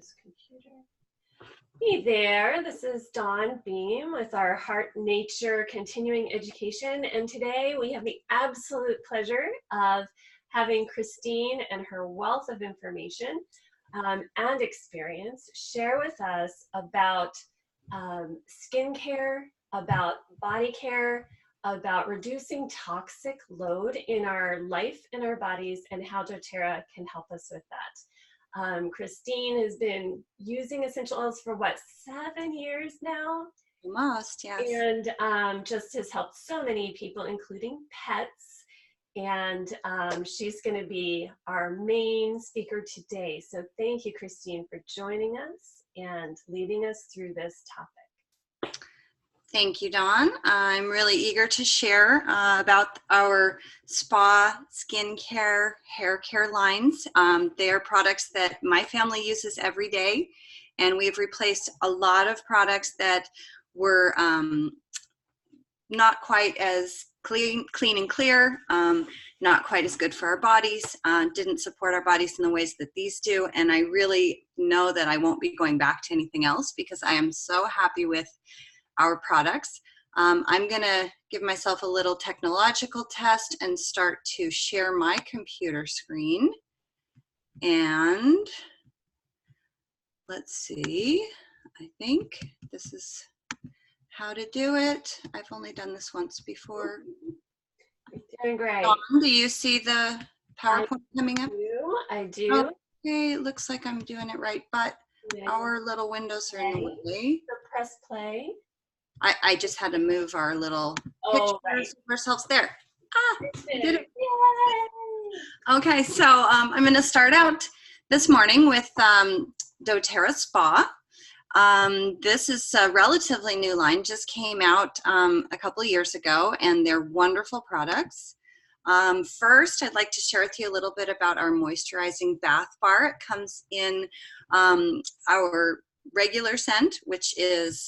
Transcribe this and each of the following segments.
this computer. Hey there, this is Dawn Behm with our Heart Nature Continuing Education, and today we have the absolute pleasure of having Christine and her wealth of information and experience share with us about skincare, about body care, about reducing toxic load in our life and our bodies, and how doTERRA can help us with that. Christine has been using essential oils for what, 7 years now? Almost, yes. And just has helped so many people, including pets. And she's going to be our main speaker today. So thank you, Christine, for joining us and leading us through this topic. Thank you, Dawn. I'm really eager to share about our spa, skincare, hair care lines. They are products that my family uses every day, and we've replaced a lot of products that were not quite as clean and clear, not quite as good for our bodies, didn't support our bodies in the ways that these do, and I really know that I won't be going back to anything else because I am so happy with our products. I'm gonna give myself a little technological test and start to share my computer screen. And let's see, I think this is how to do it. I've only done this once before. You're doing great. Dawn, do you see the PowerPoint coming up? I do. Okay, it looks like I'm doing it right, but our little windows are in the way. So press play. I just had to move our little pictures of ourselves there. I did it. Yay. Okay, so I'm going to start out this morning with doTERRA Spa. This is a relatively new line, just came out a couple of years ago, and they're wonderful products. First, I'd like to share with you a little bit about our Moisturizing Bath Bar. It comes in our regular scent, which is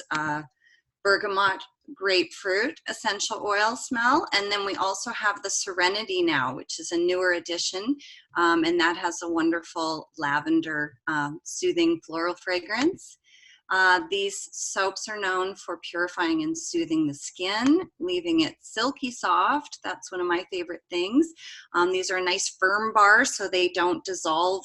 bergamot grapefruit essential oil smell, and then we also have the Serenity now, which is a newer addition, and that has a wonderful lavender soothing floral fragrance. These soaps are known for purifying and soothing the skin, leaving it silky soft. That's one of my favorite things. These are a nice firm bar, so they don't dissolve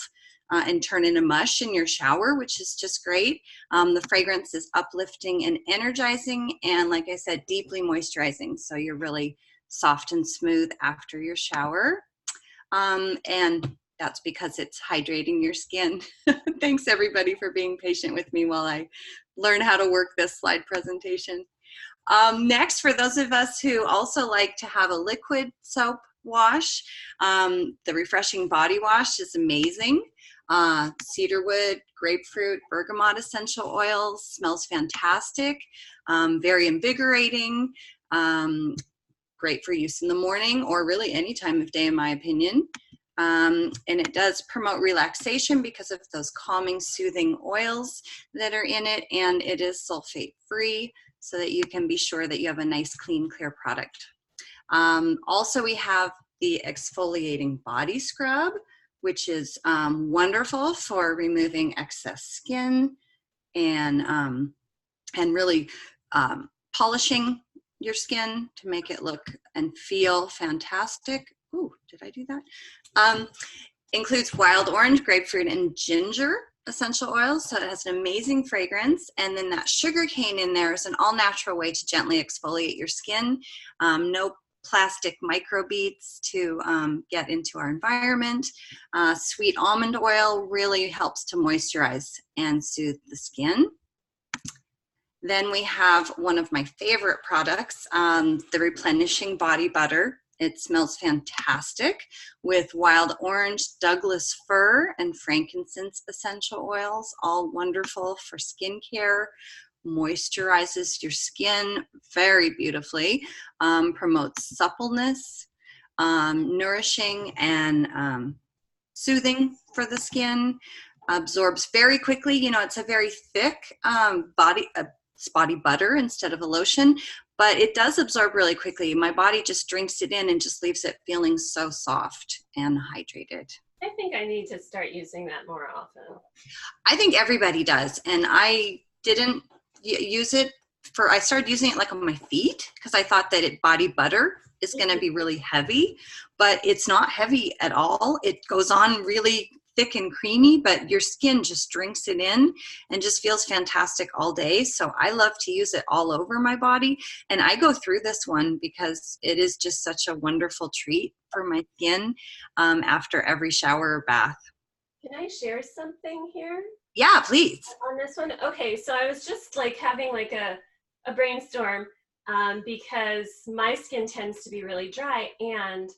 and turn into mush in your shower, which is just great. The fragrance is uplifting and energizing, and like I said, deeply moisturizing, so you're really soft and smooth after your shower. And that's because it's hydrating your skin. Thanks everybody for being patient with me while I learn how to work this slide presentation. Next, for those of us who also like to have a liquid soap wash, the Refreshing Body Wash is amazing. Cedarwood, grapefruit, bergamot essential oils, smells fantastic, very invigorating, great for use in the morning or really any time of day in my opinion. And it does promote relaxation because of those calming, soothing oils that are in it, and it is sulfate free so that you can be sure that you have a nice, clean, clear product. Also, we have the Exfoliating Body Scrub, which is wonderful for removing excess skin and really polishing your skin to make it look and feel fantastic. Ooh, did I do that? Includes wild orange, grapefruit, and ginger essential oils, so it has an amazing fragrance. And then that sugar cane in there is an all-natural way to gently exfoliate your skin. No plastic microbeads to get into our environment. Sweet almond oil really helps to moisturize and soothe the skin. Then we have one of my favorite products, the Replenishing Body Butter. It smells fantastic with wild orange, Douglas fir, and frankincense essential oils, all wonderful for skincare. Moisturizes your skin very beautifully, promotes suppleness, nourishing and soothing for the skin, absorbs very quickly. You know, it's a very thick body butter instead of a lotion, but it does absorb really quickly. My body just drinks it in and just leaves it feeling so soft and hydrated. I think I need to start using that more often. I think everybody does. And I didn't use it I started using it like on my feet because I thought that body butter is going to be really heavy, but it's not heavy at all. It goes on really thick and creamy, but your skin just drinks it in and just feels fantastic all day. So I love to use it all over my body. And I go through this one because it is just such a wonderful treat for my skin after every shower or bath. Can I share something here? Yeah, please. On this one? Okay, so I was just like having like a brainstorm because my skin tends to be really dry, and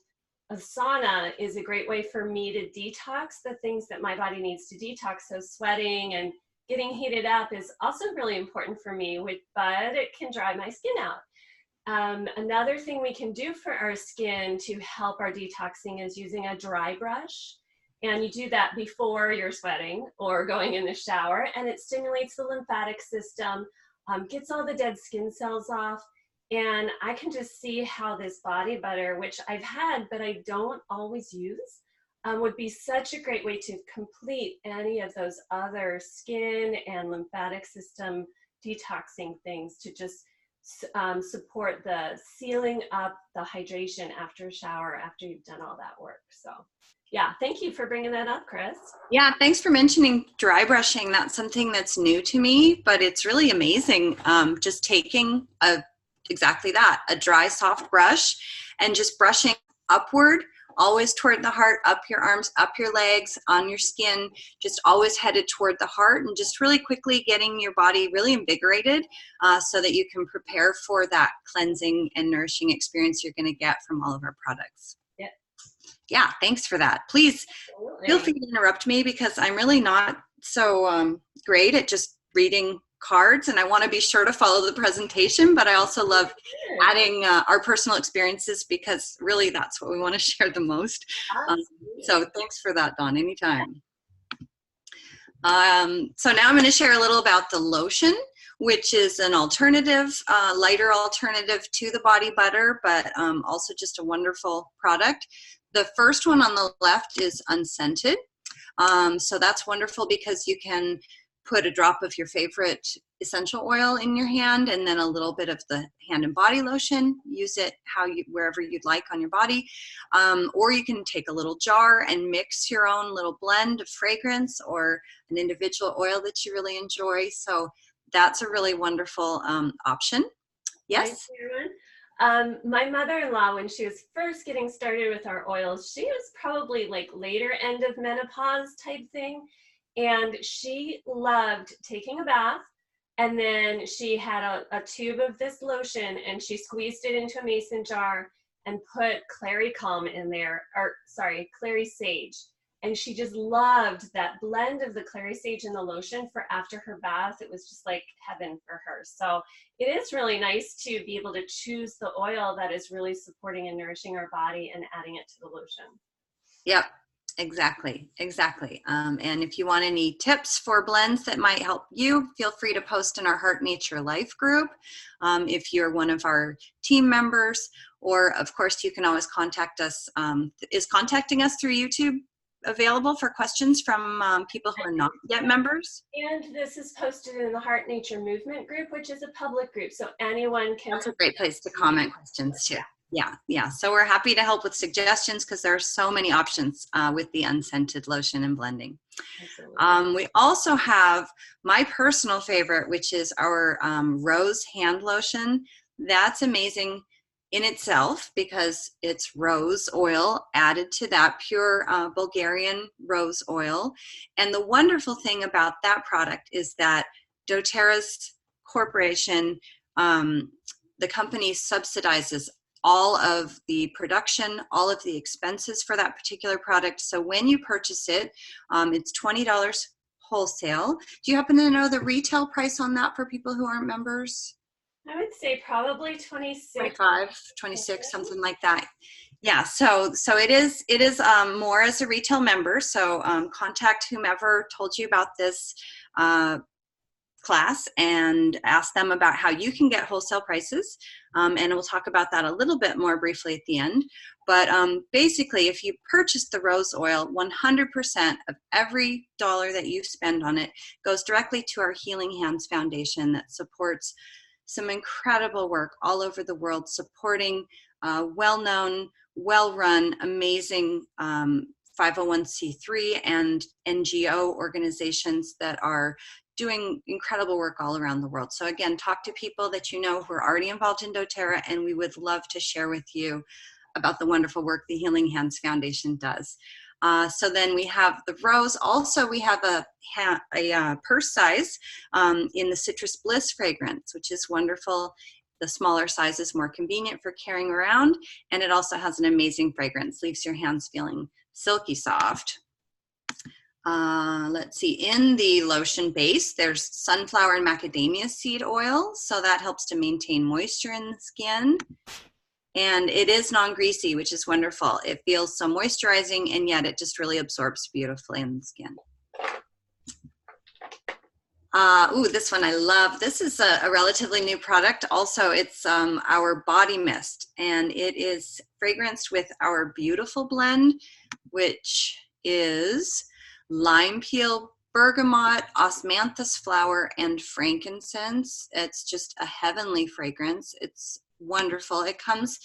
a sauna is a great way for me to detox the things that my body needs to detox. So sweating and getting heated up is also really important for me, but it can dry my skin out. Another thing we can do for our skin to help our detoxing is using a dry brush. And you do that before you're sweating or going in the shower, and it stimulates the lymphatic system, gets all the dead skin cells off. And I can just see how this body butter, which I've had but I don't always use, would be such a great way to complete any of those other skin and lymphatic system detoxing things to just support the sealing up, the hydration after a shower, after you've done all that work. So yeah, thank you for bringing that up, Chris. Yeah, thanks for mentioning dry brushing. That's something that's new to me, but it's really amazing. Just taking exactly that, a dry, soft brush, and just brushing upward, always toward the heart, up your arms, up your legs, on your skin, just always headed toward the heart, and just really quickly getting your body really invigorated so that you can prepare for that cleansing and nourishing experience you're going to get from all of our products. Yeah, thanks for that. Please feel free to interrupt me because I'm really not so great at just reading cards, and I want to be sure to follow the presentation, but I also love adding our personal experiences because really that's what we want to share the most. So thanks for that, Dawn, anytime. So now I'm going to share a little about the lotion, which is an alternative, lighter alternative to the body butter, but also just a wonderful product. The first one on the left is unscented. So that's wonderful because you can put a drop of your favorite essential oil in your hand and then a little bit of the hand and body lotion. Use it wherever you'd like on your body. Or you can take a little jar and mix your own little blend of fragrance or an individual oil that you really enjoy. So that's a really wonderful option. Yes? My mother-in-law, when she was first getting started with our oils, she was probably like later end of menopause type thing. And she loved taking a bath, and then she had a tube of this lotion, and she squeezed it into a mason jar and put clary calm in there, or sorry, clary sage. And she just loved that blend of the clary sage and the lotion for after her bath. It was just like heaven for her. So it is really nice to be able to choose the oil that is really supporting and nourishing our body and adding it to the lotion. Yep. Exactly. And if you want any tips for blends that might help you, feel free to post in our Heart Nature Life group if you're one of our team members, or of course you can always contact us. Is contacting us through YouTube available for questions from people who are not yet members? And this is posted in the Heart Nature Movement group, which is a public group, so anyone can. That's a great place to comment questions too. Yeah. So we're happy to help with suggestions because there are so many options with the unscented lotion and blending. We also have my personal favorite, which is our rose hand lotion. That's amazing in itself because it's rose oil added to that pure Bulgarian rose oil. And the wonderful thing about that product is that doTERRA's corporation, the company subsidizes all of the production, all of the expenses for that particular product. So when you purchase it, it's $20 wholesale. Do you happen to know the retail price on that for people who aren't members? I would say probably 26. 25, 26, something like that. Yeah, so it is more as a retail member. So contact whomever told you about this class and ask them about how you can get wholesale prices. And we'll talk about that a little bit more briefly at the end. But basically, if you purchase the rose oil, 100% of every dollar that you spend on it goes directly to our Healing Hands Foundation that supports some incredible work all over the world, supporting well-known, well-run, amazing 501c3 and NGO organizations that are doing incredible work all around the world. So again, talk to people that you know who are already involved in doTERRA, and we would love to share with you about the wonderful work the Healing Hands Foundation does. So then we have the rose. Also, we have a purse size in the Citrus Bliss fragrance, which is wonderful. The smaller size is more convenient for carrying around, and it also has an amazing fragrance, leaves your hands feeling silky soft. Let's see, in the lotion base, there's sunflower and macadamia seed oil, so that helps to maintain moisture in the skin. And it is non-greasy, which is wonderful. It feels so moisturizing, and yet it just really absorbs beautifully in the skin. Ooh, this one I love. This is a relatively new product. Also, it's our body mist, and it is fragranced with our beautiful blend, which is lime peel, bergamot, osmanthus flower, and frankincense. It's just a heavenly fragrance. It's wonderful. It comes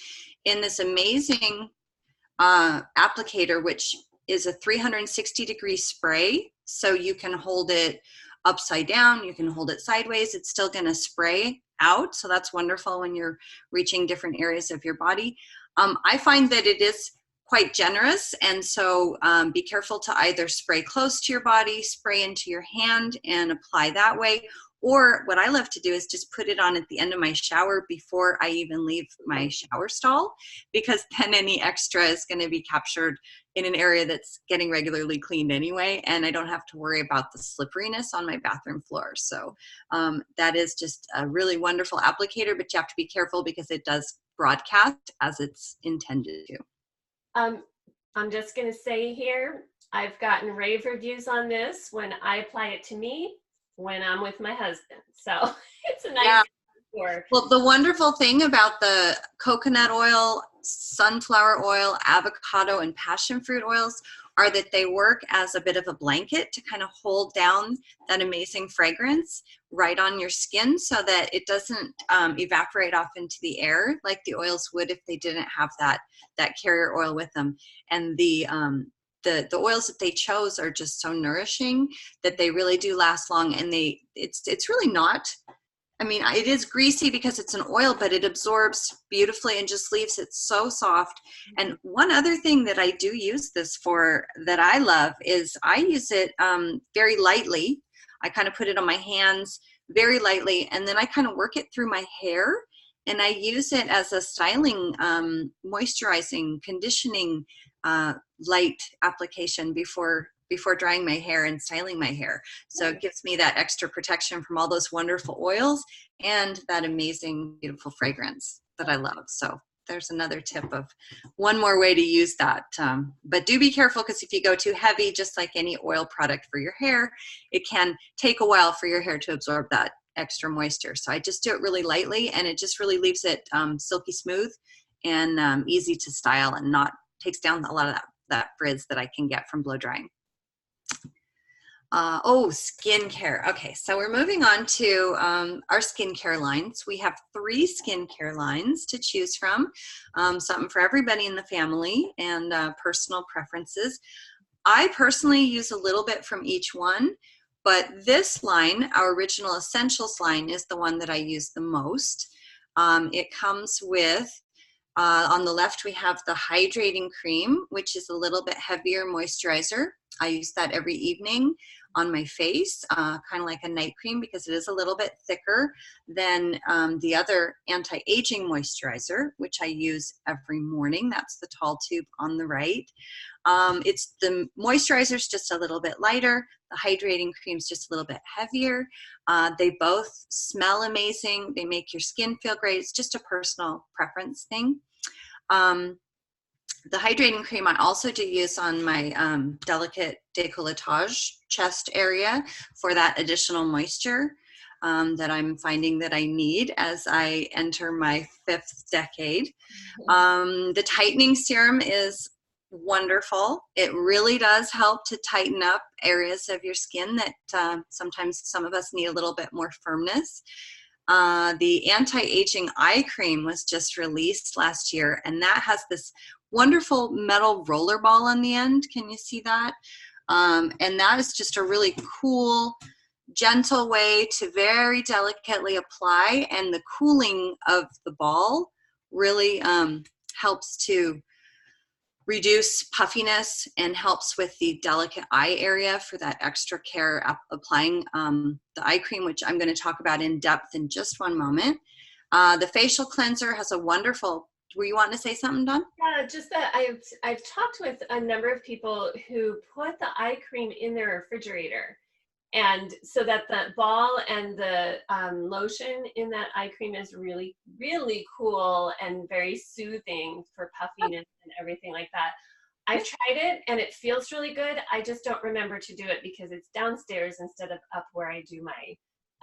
in this amazing applicator, which is a 360-degree spray. So you can hold it upside down, you can hold it sideways. It's still going to spray out. So that's wonderful when you're reaching different areas of your body. I find that it is quite generous, and so be careful to either spray close to your body, spray into your hand and apply that way, or what I love to do is just put it on at the end of my shower before I even leave my shower stall, because then any extra is going to be captured in an area that's getting regularly cleaned anyway, and I don't have to worry about the slipperiness on my bathroom floor. So that is just a really wonderful applicator, but you have to be careful because it does broadcast as it's intended to. I'm just going to say here, I've gotten rave reviews on this when I apply it to me when I'm with my husband. So it's a nice for. Well, the wonderful thing about the coconut oil, sunflower oil, avocado, and passion fruit oils are that they work as a bit of a blanket to kind of hold down that amazing fragrance right on your skin so that it doesn't evaporate off into the air like the oils would if they didn't have that carrier oil with them. And the oils that they chose are just so nourishing that they really do last long. And it's really not, I mean, it is greasy because it's an oil, but it absorbs beautifully and just leaves it so soft. And one other thing that I do use this for that I love is I use it very lightly. I kind of put it on my hands very lightly, and then I kind of work it through my hair, and I use it as a styling, moisturizing, conditioning light application before drying my hair and styling my hair. So it gives me that extra protection from all those wonderful oils and that amazing, beautiful fragrance that I love. So there's another tip of one more way to use that. But do be careful, because if you go too heavy, just like any oil product for your hair, it can take a while for your hair to absorb that extra moisture. So I just do it really lightly, and it just really leaves it silky smooth and easy to style, and not takes down a lot of that frizz that I can get from blow drying. Skincare. Okay, so we're moving on to our skincare lines. We have 3 skincare lines to choose from, something for everybody in the family, and personal preferences. I personally use a little bit from each one, but this line, our Original Essentials line, is the one that I use the most. It comes with, on the left, we have the Hydrating Cream, which is a little bit heavier moisturizer. I use that every evening on my face, kind of like a night cream, because it is a little bit thicker than the other anti-aging moisturizer, which I use every morning. That's the tall tube on the right. It's the moisturizer's just a little bit lighter. The hydrating cream's just a little bit heavier. They both smell amazing. They make your skin feel great. It's just a personal preference thing. The hydrating cream I also do use on my delicate décolletage chest area for that additional moisture. that I'm finding that I need as I enter my 5th decade. The Tightening Serum is wonderful. It really does help to tighten up areas of your skin that sometimes some of us need a little bit more firmness. The anti-aging eye cream was just released last year, and that has this wonderful metal roller ball on the end. Can you see that? And that is just a really cool, gentle way to very delicately apply, and the cooling of the ball really helps to reduce puffiness and helps with the delicate eye area for that extra care applying the eye cream, which I'm going to talk about in depth in just one moment. The facial cleanser has a wonderful, were you wanting to say something, Dawn? Yeah, just that I've talked with a number of people who put the eye cream in their refrigerator, and so that the ball and the lotion in that eye cream is really, really cool and very soothing for puffiness and everything like that. I've tried it and it feels really good. I just don't remember to do it because it's downstairs instead of up where I do my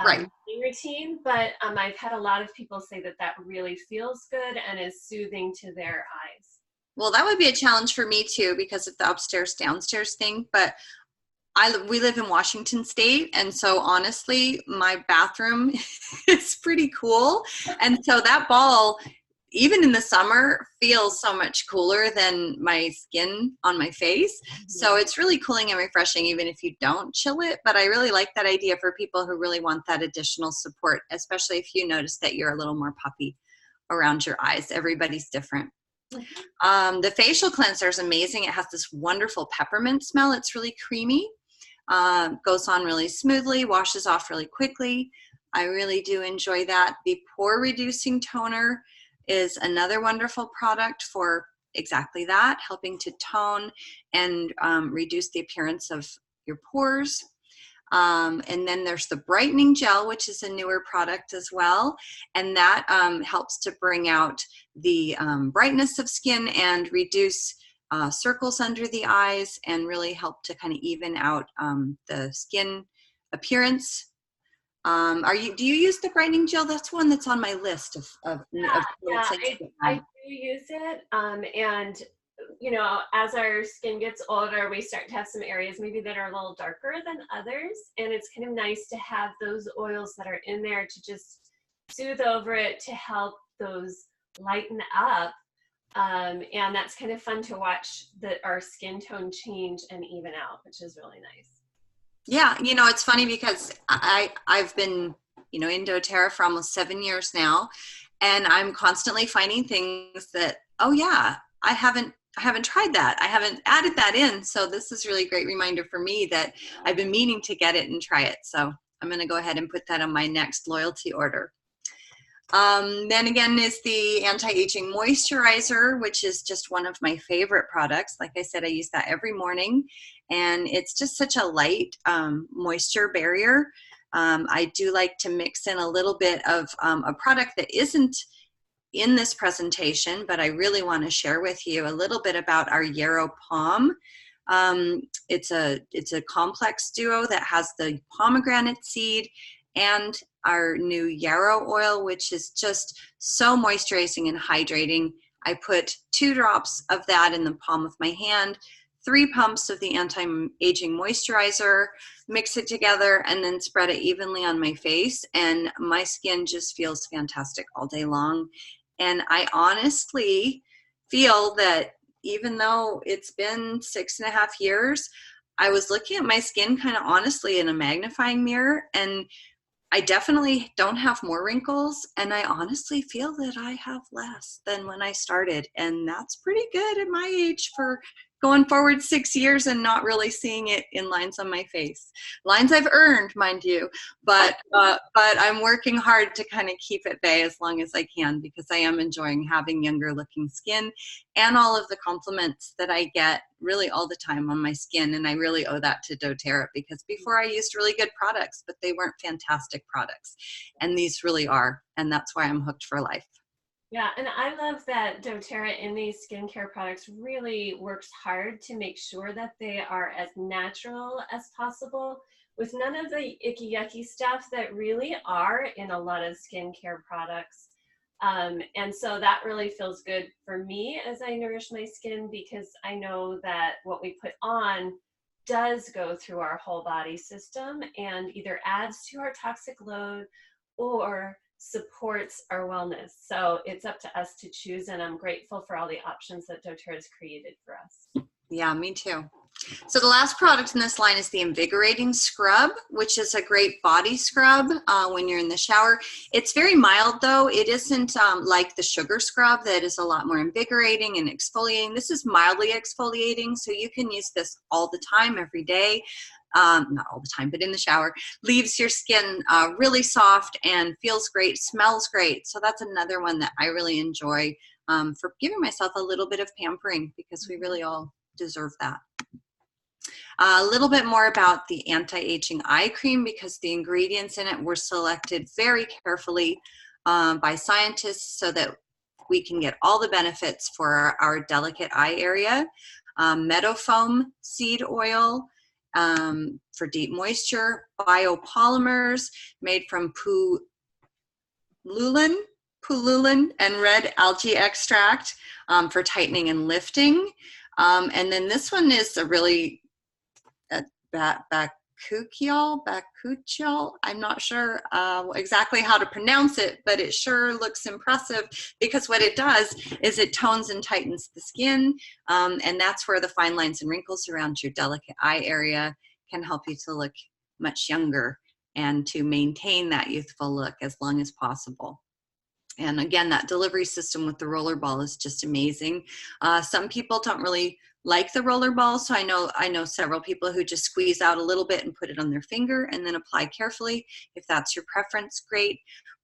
morning routine. But I've had a lot of people say that that really feels good and is soothing to their eyes. Well, that would be a challenge for me too because of the upstairs downstairs thing, but we live in Washington State, and so honestly, my bathroom is pretty cool, and so that ball, even in the summer, feels so much cooler than my skin on my face. So it's really cooling and refreshing even if you don't chill it, but I really like that idea for people who really want that additional support, especially if you notice that you're a little more puffy around your eyes. Everybody's different. The facial cleanser is amazing. It has this wonderful peppermint smell. It's really creamy. Goes on really smoothly, washes off really quickly. I really do enjoy that. The pore reducing toner is another wonderful product for exactly that, helping to tone and reduce the appearance of your pores. And then there's the Brightening Gel, which is a newer product as well. And that helps to bring out the brightness of skin and reduce circles under the eyes and really help to kind of even out the skin appearance. Do you use the Brightening Gel? That's one that's on my list of I do use it. And you know, as our skin gets older, we start to have some areas maybe that are a little darker than others. And it's kind of nice to have those oils that are in there to just soothe over it to help those lighten up. And that's kind of fun to watch our skin tone change and even out, which is really nice. Yeah, you know, it's funny because I've been, you know, in doTERRA for almost 7 years now, and I'm constantly finding things that, oh yeah, I haven't tried that. I haven't added that in. So this is really a great reminder for me that I've been meaning to get it and try it. So I'm going to go ahead and put that on my next loyalty order. Then again is the anti-aging moisturizer, which is just one of my favorite products. Like I said, I use that every morning, and it's just such a light moisture barrier. I do like to mix in a little bit of a product that isn't in this presentation, but I really want to share with you a little bit about our Yarrow Palm. It's a complex duo that has the pomegranate seed and our new yarrow oil, which is just so moisturizing and hydrating. I put 2 drops of that in the palm of my hand, 3 pumps of the anti-aging moisturizer, mix it together, and then spread it evenly on my face. And my skin just feels fantastic all day long. And I honestly feel that even though it's been 6.5 years, I was looking at my skin kind of honestly in a magnifying mirror, and I definitely don't have more wrinkles, and I honestly feel that I have less than when I started, and that's pretty good at my age for going forward 6 years and not really seeing it in lines on my face. Lines I've earned, mind you, but I'm working hard to kind of keep at bay as long as I can, because I am enjoying having younger looking skin and all of the compliments that I get really all the time on my skin. And I really owe that to doTERRA, because before I used really good products, but they weren't fantastic products. And these really are. And that's why I'm hooked for life. Yeah, and I love that doTERRA in these skincare products really works hard to make sure that they are as natural as possible with none of the icky yucky stuff that really are in a lot of skincare products. And so that really feels good for me as I nourish my skin, because I know that what we put on does go through our whole body system and either adds to our toxic load or supports our wellness. So it's up to us to choose, and I'm grateful for all the options that doTERRA has created for us. Yeah, me too. So the last product in this line is the Invigorating Scrub, which is a great body scrub when you're in the shower. It's very mild though. It isn't like the sugar scrub that is a lot more invigorating and exfoliating. This is mildly exfoliating, so you can use this all the time, every day. Not all the time, but in the shower. Leaves your skin really soft and feels great, smells great. So that's another one that I really enjoy for giving myself a little bit of pampering, because we really all deserve that. A little bit more about the anti-aging eye cream, because the ingredients in it were selected very carefully by scientists so that we can get all the benefits for our delicate eye area. Meadow foam seed oil for deep moisture, biopolymers made from pullulan and red algae extract for tightening and lifting. And then this one is a really bakuchiol. I'm not sure exactly how to pronounce it, but it sure looks impressive, because what it does is it tones and tightens the skin, and that's where the fine lines and wrinkles around your delicate eye area can help you to look much younger and to maintain that youthful look as long as possible. And again, that delivery system with the roller ball is just amazing. Some people don't really like the roller ball, so I know several people who just squeeze out a little bit and put it on their finger and then apply carefully. If that's your preference, great.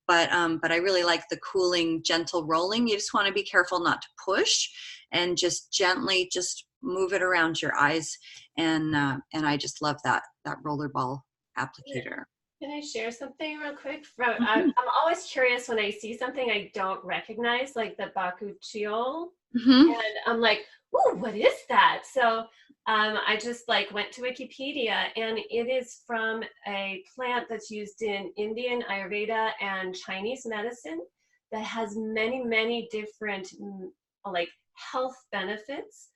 But I really like the cooling, gentle rolling. You just want to be careful not to push, and just gently just move it around your eyes. And I just love that roller ball applicator. Can I share something real quick? I'm always curious when I see something I don't recognize, like the bakuchiol, and I'm like, ooh, what is that? So I just went to Wikipedia, and it is from a plant that's used in Indian Ayurveda and Chinese medicine that has many, many different health benefits,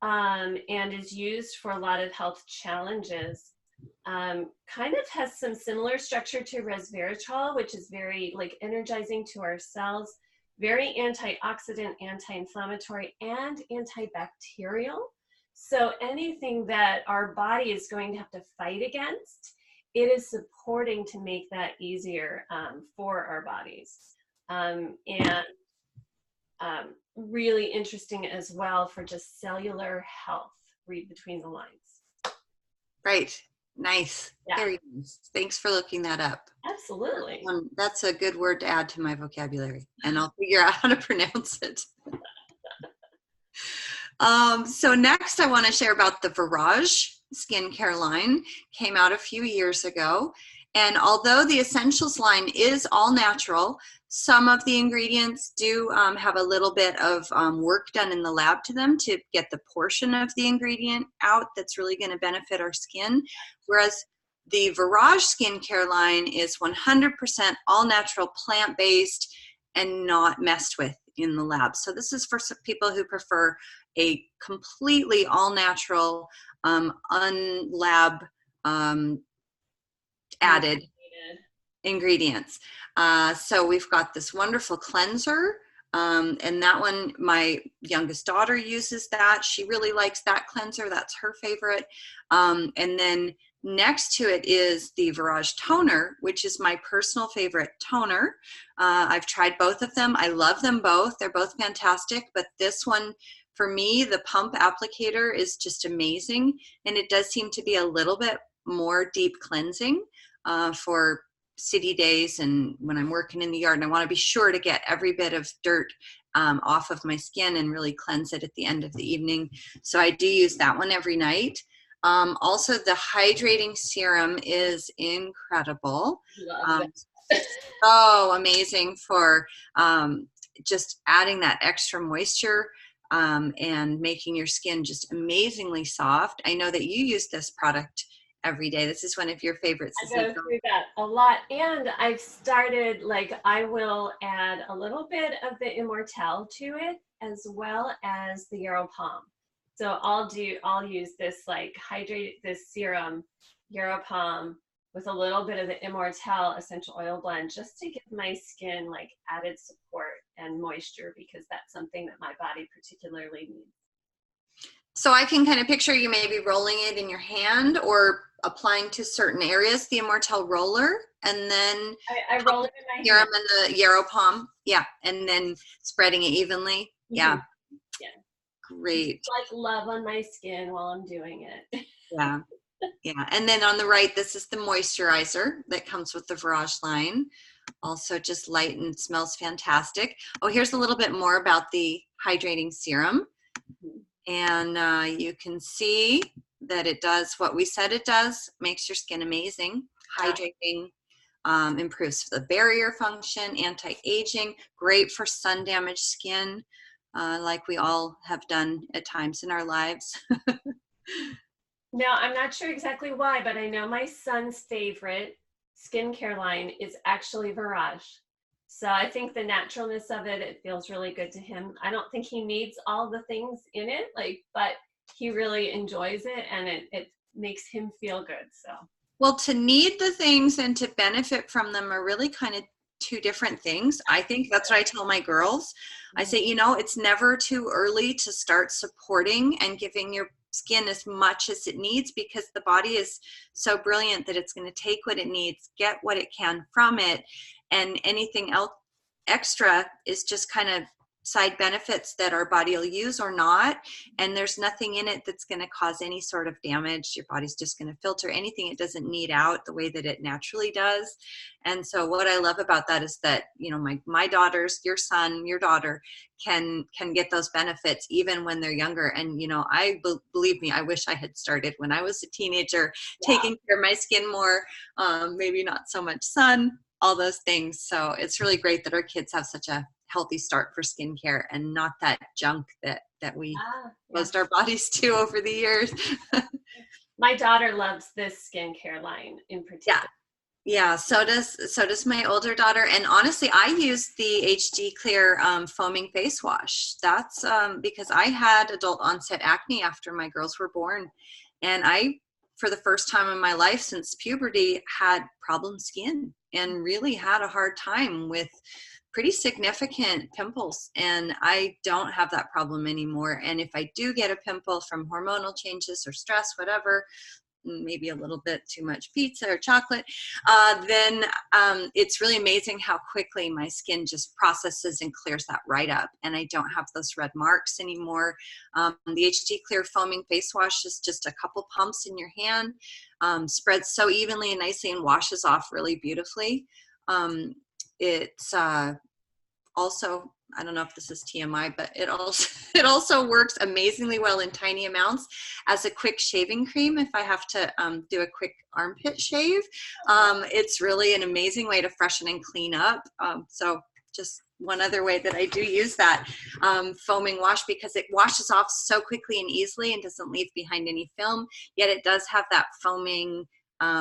and is used for a lot of health challenges. Kind of has some similar structure to resveratrol, which is very energizing to our cells, very antioxidant, anti-inflammatory, and antibacterial. So anything that our body is going to have to fight against, it is supporting to make that easier for our bodies. And really interesting as well for just cellular health. Read between the lines. Right. Nice. Yeah. Very nice. Thanks for looking that up. Absolutely. That's a good word to add to my vocabulary, and I'll figure out how to pronounce it. So next I want to share about the Virage skincare line. Came out a few years ago, and although the Essentials line is all natural, some of the ingredients do have a little bit of work done in the lab to them to get the portion of the ingredient out that's really going to benefit our skin. Whereas the Virage skincare line is 100% all natural, plant-based, and not messed with in the lab. So this is for some people who prefer a completely all natural, unlab added ingredients. So we've got this wonderful cleanser, and that one, my youngest daughter uses that. She really likes that cleanser. That's her favorite. And then next to it is the Virage Toner, which is my personal favorite toner. I've tried both of them. I love them both. They're both fantastic, but this one, for me, the pump applicator is just amazing, and it does seem to be a little bit more deep cleansing for city days and when I'm working in the yard, and I want to be sure to get every bit of dirt off of my skin and really cleanse it at the end of the evening. So I do use that one every night. Also, the Hydrating Serum is incredible. So amazing for just adding that extra moisture and making your skin just amazingly soft. I know that you use this product every day. This is one of your favorites. I go through that a lot. And I've started, like, I will add a little bit of the Immortelle to it, as well as the Yarrow Palm. So I'll use this, like, this serum, Yarrow Palm, with a little bit of the Immortelle essential oil blend, just to give my skin, like, added support and moisture, because that's something that my body particularly needs. So I can kind of picture you maybe rolling it in your hand or applying to certain areas, the Immortelle roller, and then I roll it in my serum hand. in the Yarrow Palm. Yeah, and then spreading it evenly. Yeah. Yeah. Great. Like love on my skin while I'm doing it. Yeah. Yeah. And then on the right, this is the moisturizer that comes with the Virage line. Also just light and smells fantastic. Oh, here's a little bit more about the Hydrating Serum. And you can see that it does what we said it does, makes your skin amazing, hydrating, improves the barrier function, anti-aging, great for sun-damaged skin, like we all have done at times in our lives. Now, I'm not sure exactly why, but I know my son's favorite skincare line is actually Virage. So I think the naturalness of it, it feels really good to him. I don't think he needs all the things in it, like, but he really enjoys it, and it makes him feel good. So, well, to need the things and to benefit from them are really kind of two different things. I think that's what I tell my girls. I say, you know, it's never too early to start supporting and giving your skin as much as it needs, because the body is so brilliant that it's going to take what it needs, get what it can from it, and anything else extra is just kind of side benefits that our body will use or not, and there's nothing in it that's going to cause any sort of damage. Your body's just going to filter anything it doesn't need out the way that it naturally does. And so what I love about that is that, you know, my daughters, your son, your daughter can get those benefits even when they're younger. And, you know, believe me, I wish I had started when I was a teenager, taking care of my skin more, maybe not so much sun, all those things. So it's really great that our kids have such a healthy start for skincare and not that junk that we exposed our bodies to over the years. My daughter loves this skincare line in particular. Yeah, so does my older daughter. And honestly, I use the HD Clear foaming face wash. That's because I had adult onset acne after my girls were born, and I, for the first time in my life since puberty, had problem skin and really had a hard time with pretty significant pimples. And I don't have that problem anymore. And if I do get a pimple from hormonal changes or stress, whatever, maybe a little bit too much pizza or chocolate, then it's really amazing how quickly my skin just processes and clears that right up, and I don't have those red marks anymore. The HD Clear foaming face wash is just a couple pumps in your hand, spreads so evenly and nicely and washes off really beautifully. It's also, I don't know if this is TMI, but it also works amazingly well in tiny amounts as a quick shaving cream if I have to do a quick armpit shave. It's really an amazing way to freshen and clean up. So just one other way that I do use that foaming wash, because it washes off so quickly and easily and doesn't leave behind any film, yet it does have that foaming,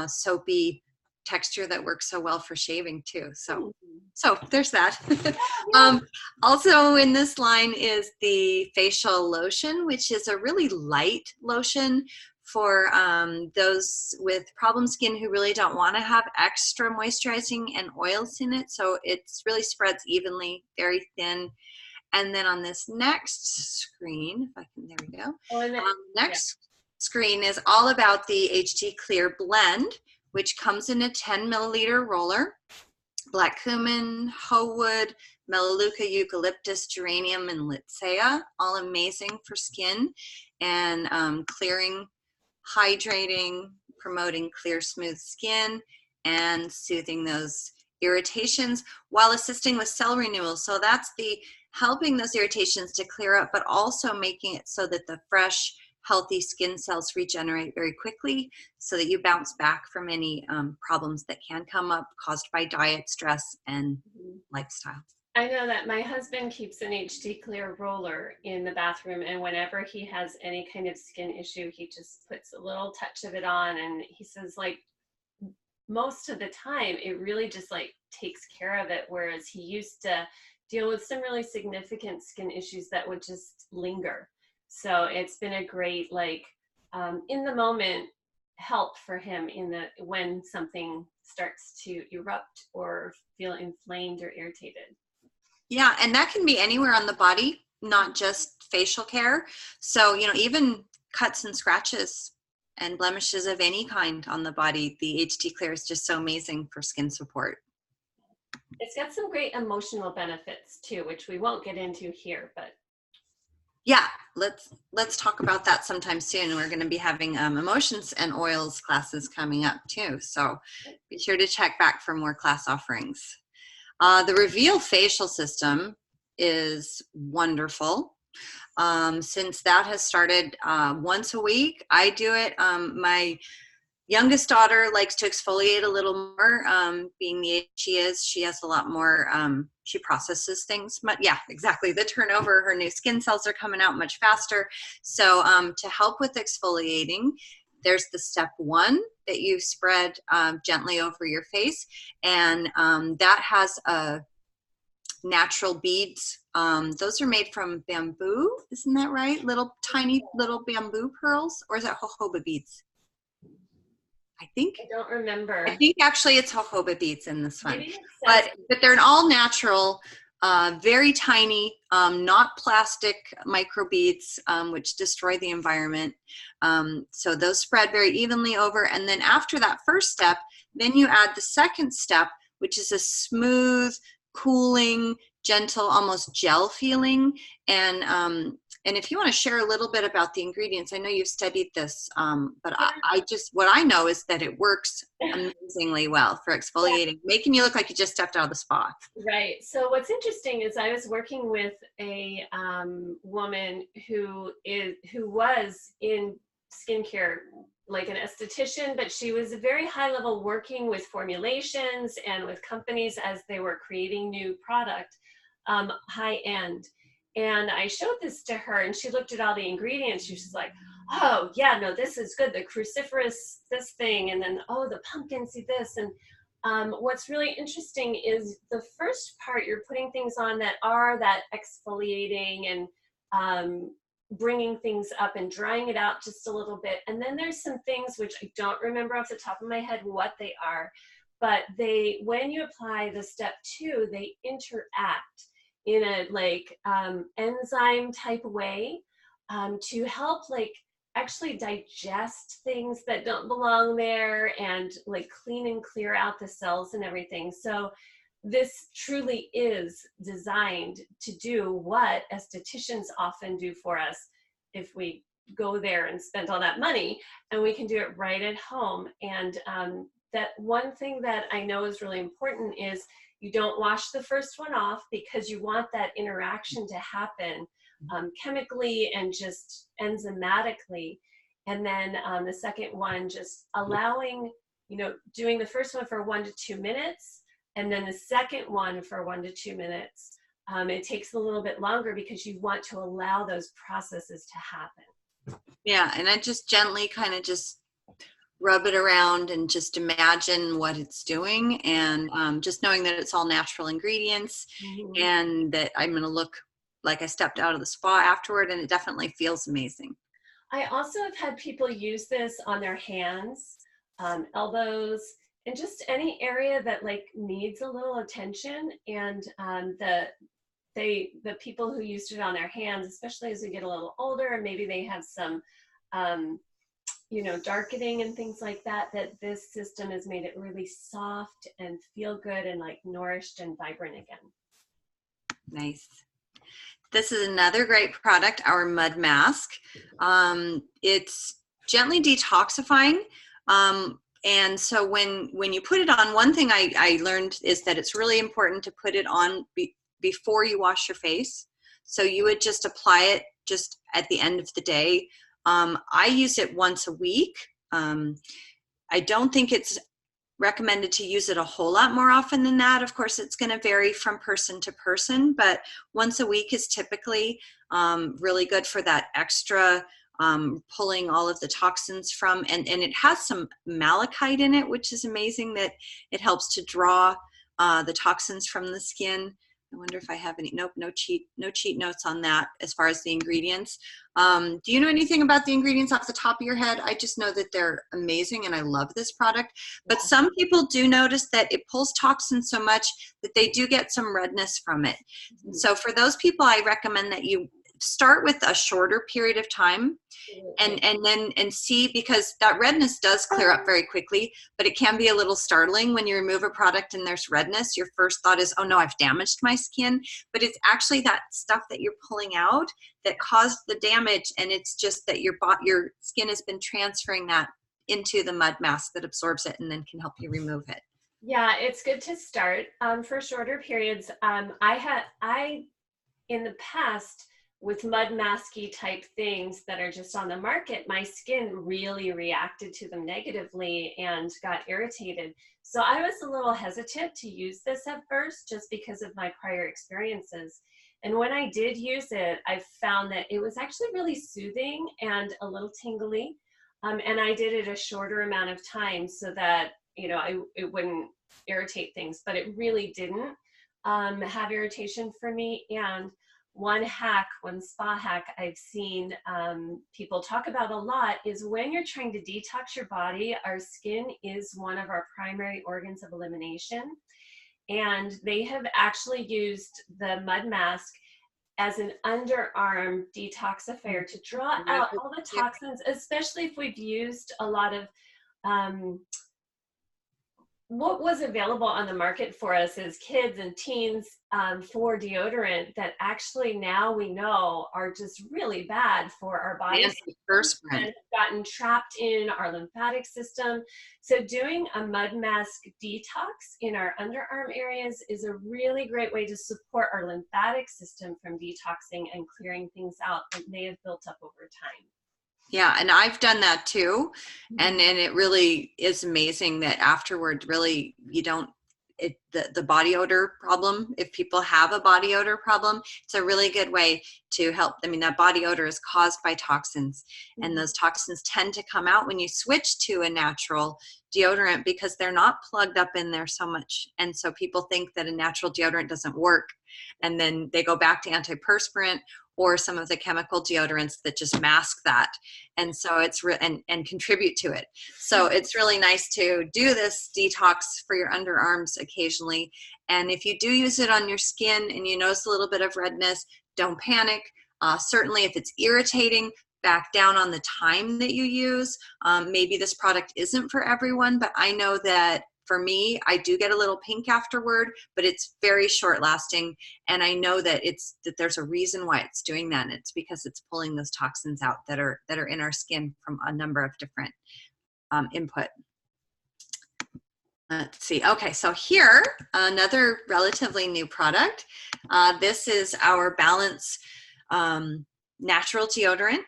soapy texture that works so well for shaving too. So there's that. Also in this line is the Facial Lotion, which is a really light lotion for those with problem skin who really don't want to have extra moisturizing and oils in it. So it really spreads evenly, very thin. And then on this next screen, if I can, there we go. Next screen is all about the HD Clear blend, which comes in a 10 milliliter roller. Black cumin, hoe wood, melaleuca, eucalyptus, geranium, and litsea, all amazing for skin and clearing, hydrating, promoting clear, smooth skin, and soothing those irritations while assisting with cell renewal. So that's the helping those irritations to clear up, but also making it so that the fresh, healthy skin cells regenerate very quickly so that you bounce back from any problems that can come up caused by diet, stress, and lifestyle. I know that my husband keeps an HD clear roller in the bathroom, and whenever he has any kind of skin issue, he just puts a little touch of it on, and he says like most of the time it really just like takes care of it, whereas he used to deal with some really significant skin issues that would just linger. So it's been a great like in the moment help for him in the when something starts to erupt or feel inflamed or irritated. Yeah, and that can be anywhere on the body, not just facial care. So, you know, even cuts and scratches and blemishes of any kind on the body, the HD Clear is just so amazing for skin support. It's got some great emotional benefits too, which we won't get into here, but yeah, let's talk about that sometime soon. We're going to be having emotions and oils classes coming up too, so be sure to check back for more class offerings. The Reveal facial system is wonderful. Since that has started once a week, I do it. My youngest daughter likes to exfoliate a little more, being the age she is. She has a lot more, she processes things. But yeah, exactly. The turnover, her new skin cells are coming out much faster. So to help with exfoliating, there's the step 1 that you spread gently over your face. And that has natural beads. Those are made from bamboo. Isn't that right? Little tiny little bamboo pearls, or is that jojoba beads? I don't remember. I think actually it's jojoba beads in this one, but they're an all natural, very tiny, not plastic micro beads, which destroy the environment. So those spread very evenly over. And then after that first step, then you add the second step, which is a smooth, cooling, gentle, almost gel feeling. And if you want to share a little bit about the ingredients, I know you've studied this, but I just, what I know is that it works amazingly well for exfoliating, making you look like you just stepped out of the spa. Right. So what's interesting is I was working with a woman who was in skincare, like an esthetician, but she was very high level working with formulations and with companies as they were creating new product, high end. And I showed this to her and she looked at all the ingredients. She was like, oh yeah, no, this is good. The cruciferous, this thing. And then, oh, the pumpkin seed, this. And what's really interesting is the first part, you're putting things on that are that exfoliating and bringing things up and drying it out just a little bit. And then there's some things which I don't remember off the top of my head what they are, but when you apply the step 2, they interact in a like enzyme type way to help like actually digest things that don't belong there and like clean and clear out the cells and everything. So this truly is designed to do what estheticians often do for us if we go there and spend all that money, and we can do it right at home. And that one thing that I know is really important is you don't wash the first one off because you want that interaction to happen chemically and just enzymatically. And then the second one, just allowing, doing the first one for 1 to 2 minutes, and then the second one for 1 to 2 minutes. It takes a little bit longer because you want to allow those processes to happen. Yeah, and I just gently kind of just rub it around and just imagine what it's doing, and just knowing that it's all natural ingredients and that I'm going to look like I stepped out of the spa afterward, and it definitely feels amazing. I also have had people use this on their hands, elbows, and just any area that like needs a little attention. And the people who used it on their hands, especially as they get a little older and maybe they have some darkening and things like that, that this system has made it really soft and feel good and like nourished and vibrant again. Nice. This is another great product, our mud mask. It's gently detoxifying. And so when you put it on, one thing I learned is that it's really important to put it on before you wash your face. So you would just apply it just at the end of the day. I use it once a week. I don't think it's recommended to use it a whole lot more often than that. Of course, it's going to vary from person to person, but once a week is typically really good for that extra pulling all of the toxins from, and it has some malachite in it, which is amazing that it helps to draw the toxins from the skin. I wonder if I have any, nope, no cheat notes on that as far as the ingredients. Do you know anything about the ingredients off the top of your head? I just know that they're amazing and I love this product. But some people do notice that it pulls toxins so much that they do get some redness from it. So for those people, I recommend that you start with a shorter period of time and see, because that redness does clear up very quickly, but it can be a little startling when you remove a product and there's redness. Your first thought is, oh no, I've damaged my skin, but it's actually that stuff that you're pulling out that caused the damage, and it's just that your skin has been transferring that into the mud mask that absorbs it and then can help you remove it. Yeah, it's good to start for shorter periods. In the past, with mud masky type things that are just on the market, my skin really reacted to them negatively and got irritated. So I was a little hesitant to use this at first just because of my prior experiences. And when I did use it, I found that it was actually really soothing and a little tingly. And I did it a shorter amount of time so that, you know, it wouldn't irritate things, but it really didn't have irritation for me. And one spa hack I've seen people talk about a lot is when you're trying to detox your body, our skin is one of our primary organs of elimination. And they have actually used the mud mask as an underarm detoxifier to draw out all the toxins, especially if we've used a lot of what was available on the market for us as kids and teens for deodorant that actually now we know are just really bad for our bodies and gotten trapped in our lymphatic system. So doing a mud mask detox in our underarm areas is a really great way to support our lymphatic system from detoxing and clearing things out that may have built up over time. Yeah, and I've done that too, and it really is amazing that afterward, really, you don't, the body odor problem, if people have a body odor problem, it's a really good way to help. I mean, that body odor is caused by toxins, and those toxins tend to come out when you switch to a natural deodorant because they're not plugged up in there so much. And so people think that a natural deodorant doesn't work, and then they go back to antiperspirant or some of the chemical deodorants that just mask that. And so it's and contribute to it. So it's really nice to do this detox for your underarms occasionally. And if you do use it on your skin and you notice a little bit of redness, don't panic. Certainly if it's irritating, back down on the time that you use. Maybe this product isn't for everyone, but I know that for me, I do get a little pink afterward, but it's very short lasting. And I know that there's a reason why it's doing that. And it's because it's pulling those toxins out that are in our skin from a number of different input. Let's see. Okay, so here, another relatively new product. This is our Balance Natural Deodorant.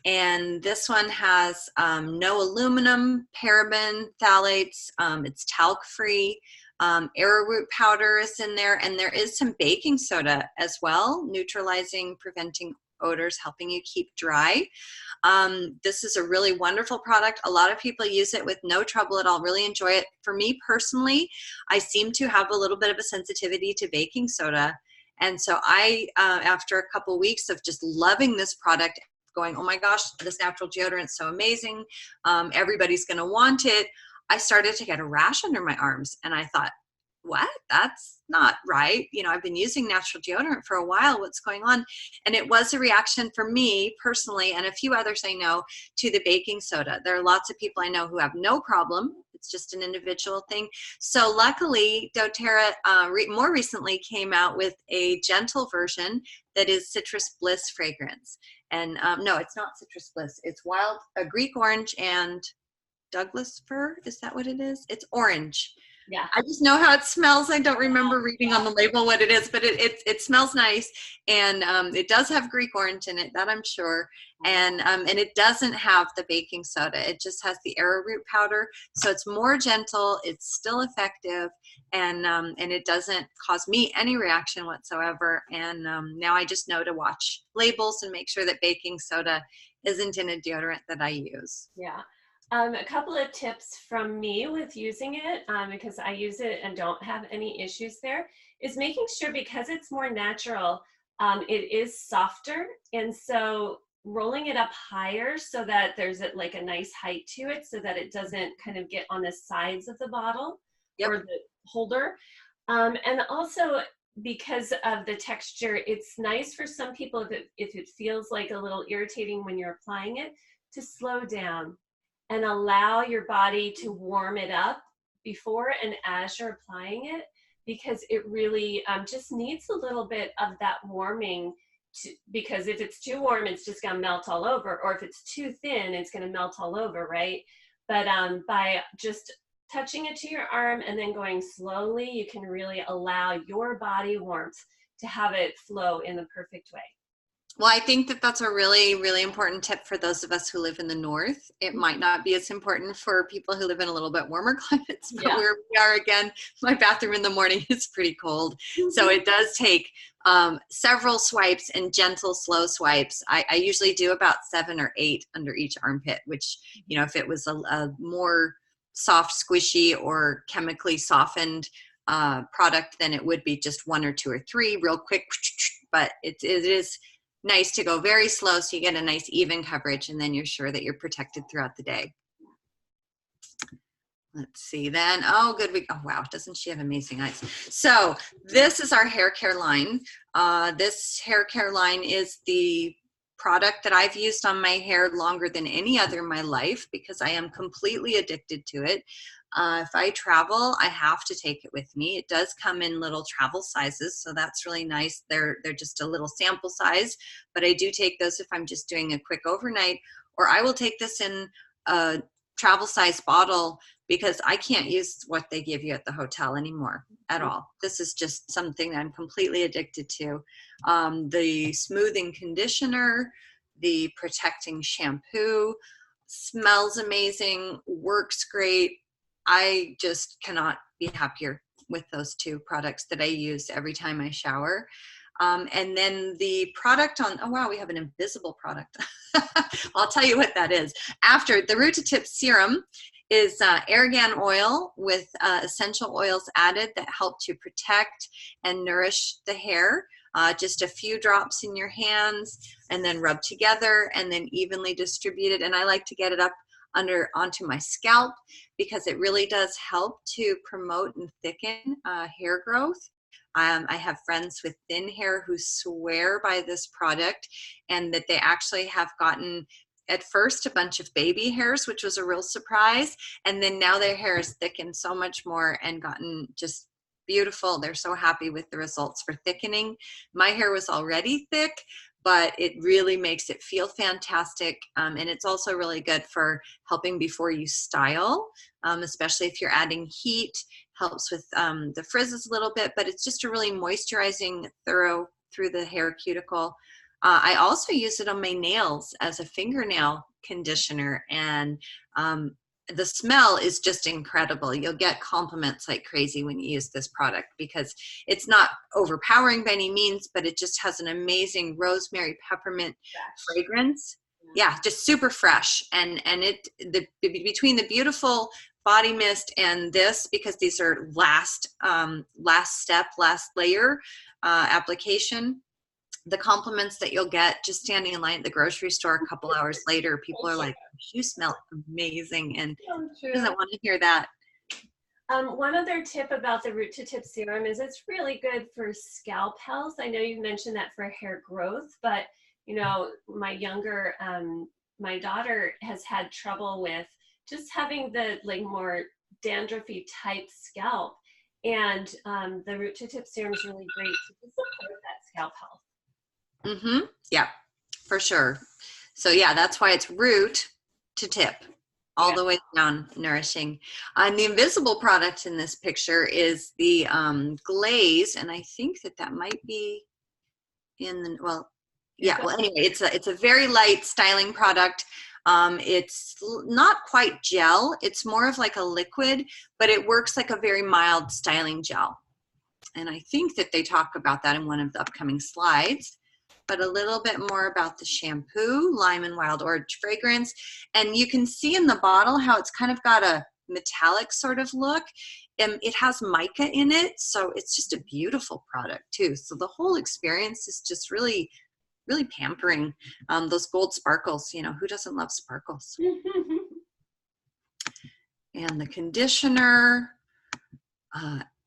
And this one has no aluminum, paraben, phthalates. It's talc-free. Arrowroot powder is in there, and there is some baking soda as well, neutralizing, preventing odors, helping you keep dry. This is a really wonderful product. A lot of people use it with no trouble at all, really enjoy it. For me personally, I seem to have a little bit of a sensitivity to baking soda. And so I, after a couple weeks of just loving this product, going, oh my gosh, this natural deodorant is so amazing. Everybody's going to want it. I started to get a rash under my arms, and I thought, what? That's not right. You know, I've been using natural deodorant for a while. What's going on? And it was a reaction for me personally, and a few others I know, to the baking soda. There are lots of people I know who have no problem. It's just an individual thing. So luckily, doTERRA more recently came out with a gentle version that is Citrus Bliss fragrance. And no, it's not Citrus Bliss. It's wild, Greek orange and Douglas fir. Is that what it is? It's orange. Yeah. I just know how it smells. I don't remember reading on the label what it is, but it smells nice, and it does have Greek orange in it, that I'm sure, and it doesn't have the baking soda. It just has the arrowroot powder, so it's more gentle. It's still effective, and it doesn't cause me any reaction whatsoever. And now I just know to watch labels and make sure that baking soda isn't in a deodorant that I use. Yeah. A couple of tips from me with using it, because I use it and don't have any issues there, is making sure, because it's more natural, it is softer. And so rolling it up higher so that there's like a nice height to it so that it doesn't kind of get on the sides of the bottle or the holder. And also, because of the texture, it's nice for some people if it feels like a little irritating when you're applying it, to slow down and allow your body to warm it up before and as you're applying it, because it really just needs a little bit of that warming, because if it's too warm, it's just going to melt all over, or if it's too thin, it's going to melt all over, right? But by just touching it to your arm and then going slowly, you can really allow your body warmth to have it flow in the perfect way. Well, I think that that's a really, really important tip for those of us who live in the north. It might not be as important for people who live in a little bit warmer climates, but where we are, again, my bathroom in the morning is pretty cold. So it does take several swipes and gentle, slow swipes. I usually do about 7 or 8 under each armpit, which, you know, if it was a more soft, squishy, or chemically softened product, then it would be just 1 or 2 or 3 real quick. But it is nice to go very slow so you get a nice even coverage, and then you're sure that you're protected throughout the day. Let's see then. Oh, good. Oh, wow. Doesn't she have amazing eyes? So this is our hair care line. This hair care line is the product that I've used on my hair longer than any other in my life, because I am completely addicted to it. If I travel, I have to take it with me. It does come in little travel sizes, so that's really nice. They're just a little sample size, but I do take those if I'm just doing a quick overnight, or I will take this in a travel size bottle, because I can't use what they give you at the hotel anymore at all. This is just something that I'm completely addicted to. The smoothing conditioner, the protecting shampoo, smells amazing, works great. I just cannot be happier with those 2 products that I use every time I shower. And then the product on, oh wow, we have an invisible product. I'll tell you what that is. After the Root To Tip Serum is argan oil with essential oils added that help to protect and nourish the hair. Just a few drops in your hands and then rub together and then evenly distributed. And I like to get it up onto my scalp, because it really does help to promote and thicken hair growth. I have friends with thin hair who swear by this product, and that they actually have gotten, at first, a bunch of baby hairs, which was a real surprise, and then now their hair has thickened so much more and gotten just beautiful. They're so happy with the results for thickening. My hair was already thick, but it really makes it feel fantastic. And it's also really good for helping before you style, especially if you're adding heat. Helps with the frizzes a little bit, but it's just a really moisturizing, thorough through the hair cuticle. I also use it on my nails as a fingernail conditioner, and the smell is just incredible. You'll get compliments like crazy when you use this product, because it's not overpowering by any means, but it just has an amazing rosemary peppermint fragrance. Yeah, just super fresh. And between the beautiful body mist and this, because these are last step, last layer application, the compliments that you'll get just standing in line at the grocery store a couple hours later, people are like, you smell amazing, and who doesn't want to hear that? One other tip about the Root To Tip Serum is it's really good for scalp health. I know you've mentioned that for hair growth, but you know, my daughter has had trouble with just having the like more dandruffy type scalp, and the Root To Tip Serum is really great to support that scalp health. Yeah, for sure. So yeah, that's why it's Root To Tip. all the way down, nourishing. And the invisible product in this picture is the glaze, and I think that might be in the, well, yeah, well, anyway, it's a very light styling product. It's not quite gel, it's more of like a liquid, but it works like a very mild styling gel. And I think that they talk about that in one of the upcoming slides. But a little bit more about the shampoo, lime and wild orange fragrance. And you can see in the bottle how it's kind of got a metallic sort of look. And it has mica in it, so it's just a beautiful product too. So the whole experience is just really, really pampering. Those gold sparkles, you know, who doesn't love sparkles? And the conditioner,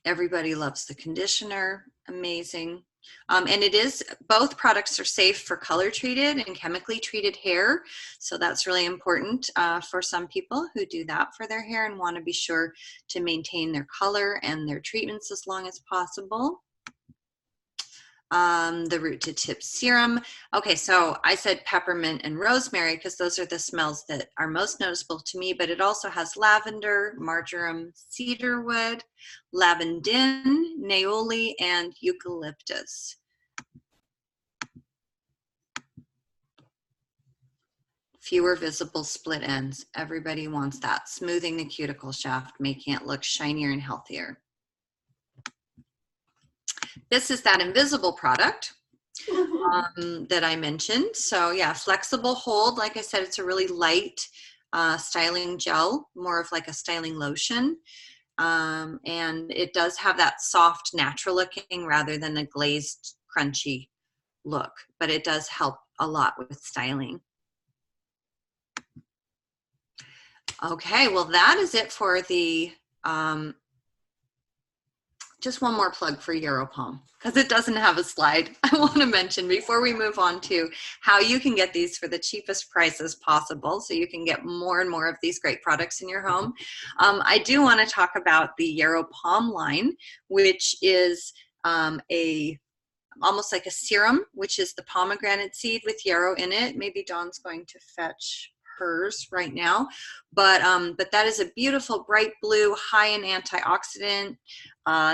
everybody loves the conditioner, amazing. And it is, both products are safe for color treated and chemically treated hair. So that's really important for some people who do that for their hair and want to be sure to maintain their color and their treatments as long as possible. The Root To Tip Serum. Okay, so I said peppermint and rosemary because those are the smells that are most noticeable to me, but it also has lavender, marjoram, cedarwood, lavandin, neoli, and eucalyptus. Fewer visible split ends. Everybody wants that. Smoothing the cuticle shaft, making it look shinier and healthier. This is that invisible product that I mentioned. So yeah, flexible hold. Like I said, it's a really light styling gel, more of like a styling lotion. And it does have that soft, natural looking rather than a glazed, crunchy look, but it does help a lot with styling. Okay, well that is it for the just one more plug for Yarrow Palm, because it doesn't have a slide. I want to mention before we move on to how you can get these for the cheapest prices possible so you can get more and more of these great products in your home. I do want to talk about the Yarrow Palm line, which is almost like a serum, which is the pomegranate seed with yarrow in it. Maybe Dawn's going to fetch hers right now, but that is a beautiful bright blue, high in antioxidant.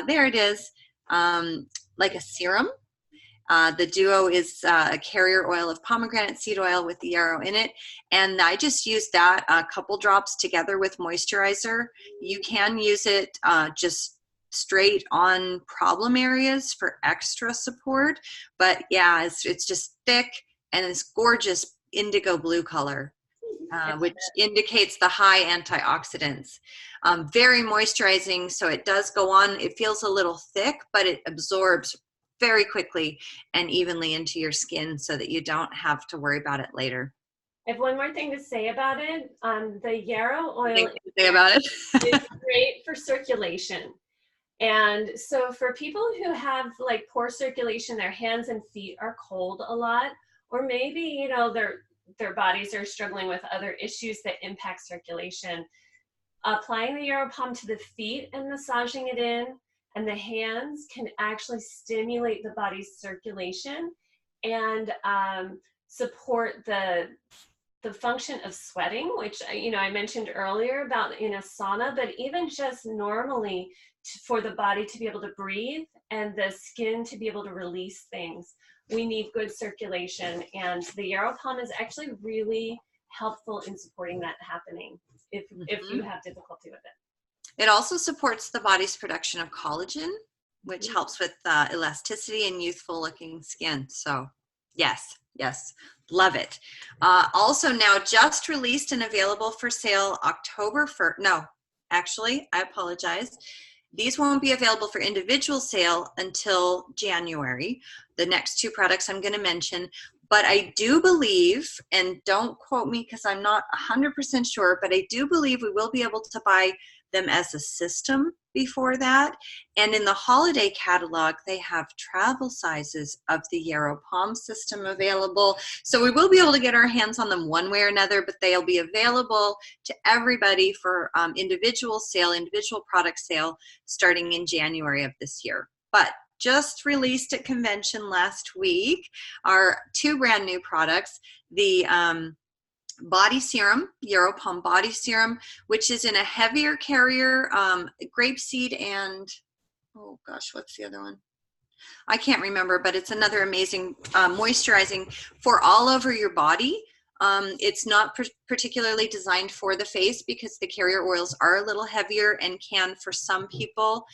There it is, like a serum. The duo is a carrier oil of pomegranate seed oil with the yarrow in it, and I just used that a couple drops together with moisturizer. You can use it just straight on problem areas for extra support, but yeah, it's just thick and this gorgeous indigo blue color. Which indicates the high antioxidants. Very moisturizing, so it does go on. It feels a little thick, but it absorbs very quickly and evenly into your skin so that you don't have to worry about it later. I have one more thing to say about it. The yarrow oil is great for circulation. And so for people who have like poor circulation, their hands and feet are cold a lot, or maybe, you know, their bodies are struggling with other issues that impact circulation. Applying the Yarrow Palm to the feet and massaging it in, and the hands can actually stimulate the body's circulation and support the function of sweating, which, you know, I mentioned earlier about in a sauna, but even just normally for the body to be able to breathe and the skin to be able to release things, we need good circulation, and the Yarrow Palm is actually really helpful in supporting that happening if you have difficulty with it. It also supports the body's production of collagen, which helps with elasticity and youthful looking skin. So yes, love it. Also now just released and available for sale October 1st. No, actually, I apologize. These won't be available for individual sale until January, the next two products I'm going to mention. But I do believe, and don't quote me because I'm not 100% sure, but I do believe we will be able to buy them as a system before that. And in the holiday catalog, they have travel sizes of the Yarrow Palm system available. So we will be able to get our hands on them one way or another, but they'll be available to everybody for individual sale, individual product sale, starting in January of this year. But just released at convention last week are two brand new products. The body serum, Yarrow Palm body serum, which is in a heavier carrier, grapeseed and, oh gosh, what's the other one? I can't remember, but it's another amazing moisturizing for all over your body. It's not particularly designed for the face because the carrier oils are a little heavier and can, for some people,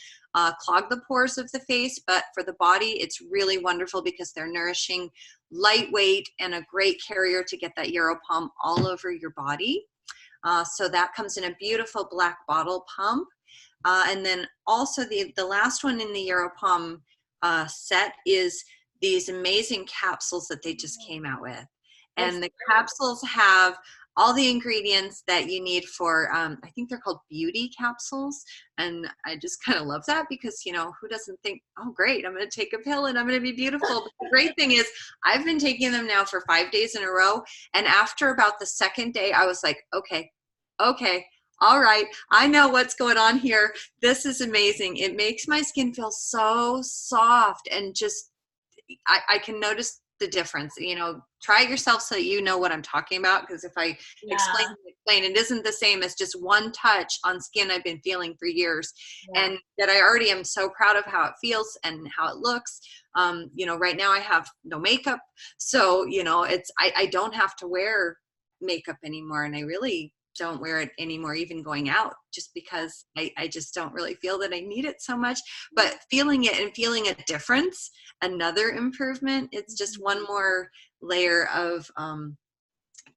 clog the pores of the face. But for the body, it's really wonderful because they're nourishing, lightweight, and a great carrier to get that Yarrow Palm all over your body. So that comes in a beautiful black bottle pump. And then also the last one in the Yarrow Palm set is these amazing capsules that they just came out with. And the capsules have all the ingredients that you need for, I think they're called beauty capsules. And I just kind of love that because, you know, who doesn't think, oh, great, I'm going to take a pill and I'm going to be beautiful. But the great thing is I've been taking them now for 5 days in a row. And after about the second day, I was like, okay, all right, I know what's going on here. This is amazing. It makes my skin feel so soft and just, I can notice the difference. You know, try it yourself so that you know what I'm talking about, because if I explain, it isn't the same as just one touch on skin I've been feeling for years, and that I already am so proud of how it feels and how it looks. You know, right now I have no makeup, so, you know, it's, I don't have to wear makeup anymore, and I really don't wear it anymore, even going out, just because I just don't really feel that I need it so much. But feeling it and feeling a difference, another improvement, it's just one more layer of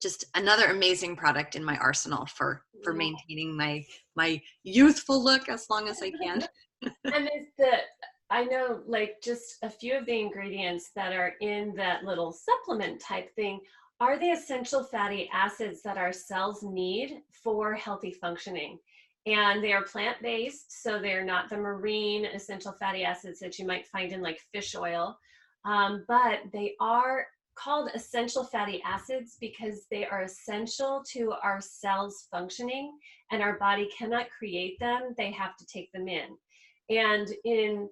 just another amazing product in my arsenal for maintaining my youthful look as long as I can. And I know, like, just a few of the ingredients that are in that little supplement type thing are the essential fatty acids that our cells need for healthy functioning. And they are plant-based, so they're not the marine essential fatty acids that you might find in like fish oil, but they are called essential fatty acids because they are essential to our cells functioning, and our body cannot create them. They have to take them in. And in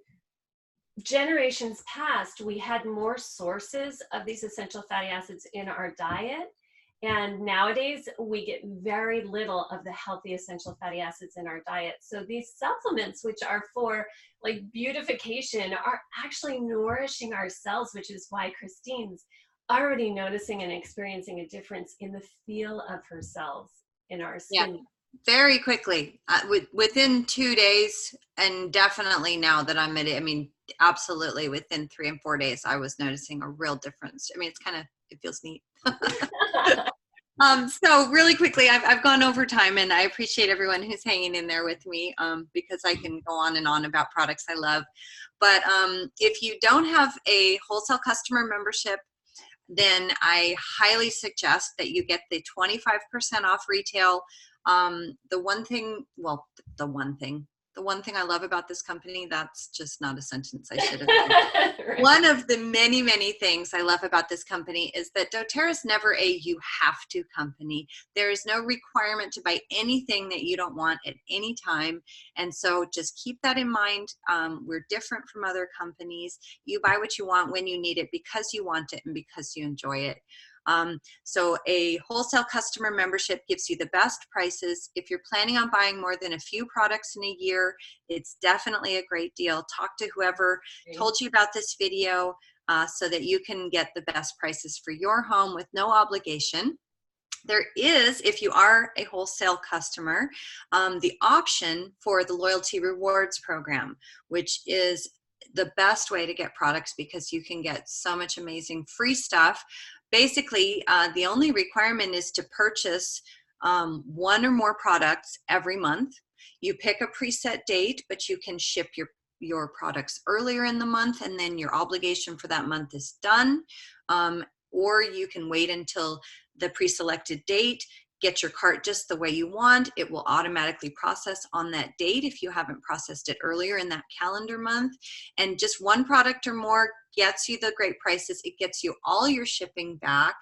generations past, we had more sources of these essential fatty acids in our diet, and nowadays we get very little of the healthy essential fatty acids in our diet. So these supplements, which are for like beautification, are actually nourishing our cells, which is why Christine's already noticing and experiencing a difference in the feel of her cells in our skin. Yeah. Very quickly, within 2 days, and definitely now that I'm at it, I mean, absolutely within 3 and 4 days, I was noticing a real difference. I mean, it's kind of, it feels neat. So really quickly, I've gone over time, and I appreciate everyone who's hanging in there with me, because I can go on and on about products I love. But if you don't have a wholesale customer membership, then I highly suggest that you get the 25% off retail. The one thing I love about this company, that's just not a sentence I should have said. Right. One of the many, many things I love about this company is that doTERRA is never a you have to company. There is no requirement to buy anything that you don't want at any time. And so just keep that in mind. We're different from other companies. You buy what you want when you need it because you want it and because you enjoy it. So a wholesale customer membership gives you the best prices. If you're planning on buying more than a few products in a year, it's definitely a great deal. Talk to whoever told you about this video so that you can get the best prices for your home with no obligation. There is, if you are a wholesale customer, the option for the Loyalty Rewards program, which is the best way to get products because you can get so much amazing free stuff. Basically, the only requirement is to purchase one or more products every month. You pick a preset date, but you can ship your products earlier in the month, and then your obligation for that month is done. Or you can wait until the pre-selected date, get your cart just the way you want. It will automatically process on that date if you haven't processed it earlier in that calendar month. And just one product or more gets you the great prices. It gets you all your shipping back.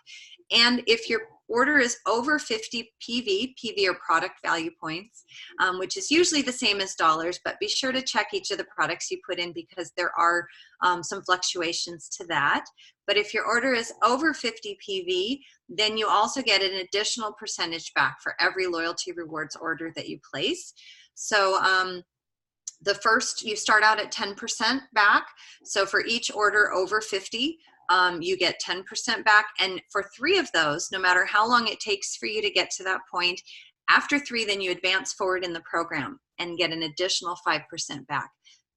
And if your order is over 50 PV or product value points, which is usually the same as dollars, but be sure to check each of the products you put in because there are some fluctuations to that. But if your order is over 50 PV, then you also get an additional percentage back for every loyalty rewards order that you place. So the first, you start out at 10% back. So for each order over 50, you get 10% back. And for 3 of those, no matter how long it takes for you to get to that point, after 3, then you advance forward in the program and get an additional 5% back.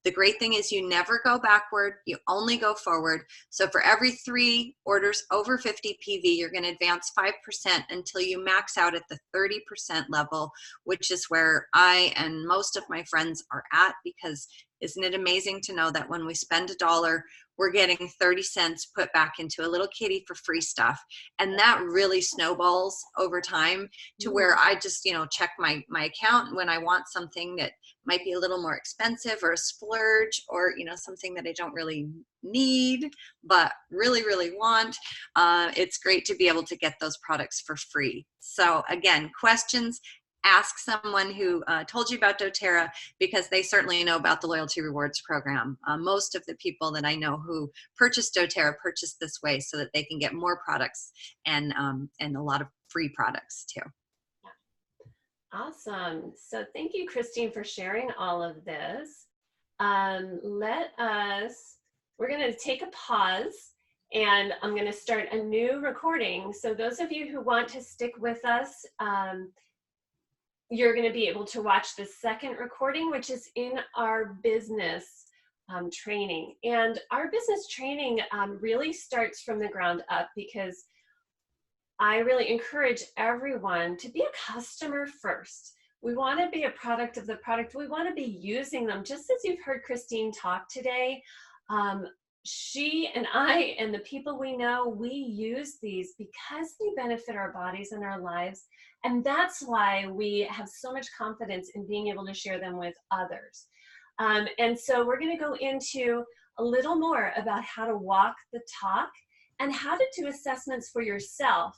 The great thing is you never go backward, you only go forward. So for every 3 orders over 50 PV, you're going to advance 5% until you max out at the 30% level, which is where I and most of my friends are at, because isn't it amazing to know that when we spend $1, we're getting 30 cents put back into a little kitty for free stuff. And that really snowballs over time to where I just, check my account when I want something that might be a little more expensive or a splurge, or, something that I don't really need, but really, really want. It's great to be able to get those products for free. So again, questions, ask someone who told you about doTERRA, because they certainly know about the loyalty rewards program. Most of the people that I know who purchase doTERRA purchase this way so that they can get more products and a lot of free products too. Awesome. So thank you, Christine, for sharing all of this. We're going to take a pause, and I'm going to start a new recording. So those of you who want to stick with us, you're going to be able to watch the second recording, which is in our business training. And our business training really starts from the ground up, because I really encourage everyone to be a customer first. We want to be a product of the product. We want to be using them, just as you've heard Christine talk today. She and I and the people we know, we use these because they benefit our bodies and our lives. And that's why we have so much confidence in being able to share them with others. And so we're going to go into a little more about how to walk the talk and how to do assessments for yourself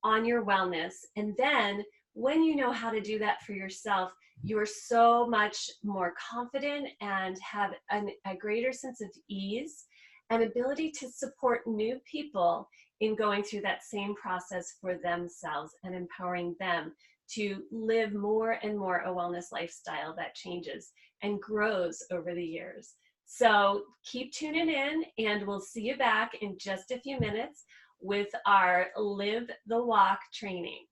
on your wellness. And then when you know how to do that for yourself, you're so much more confident and have a greater sense of ease and ability to support new people in going through that same process for themselves and empowering them to live more and more a wellness lifestyle that changes and grows over the years. So keep tuning in, and we'll see you back in just a few minutes with our Live the Walk training.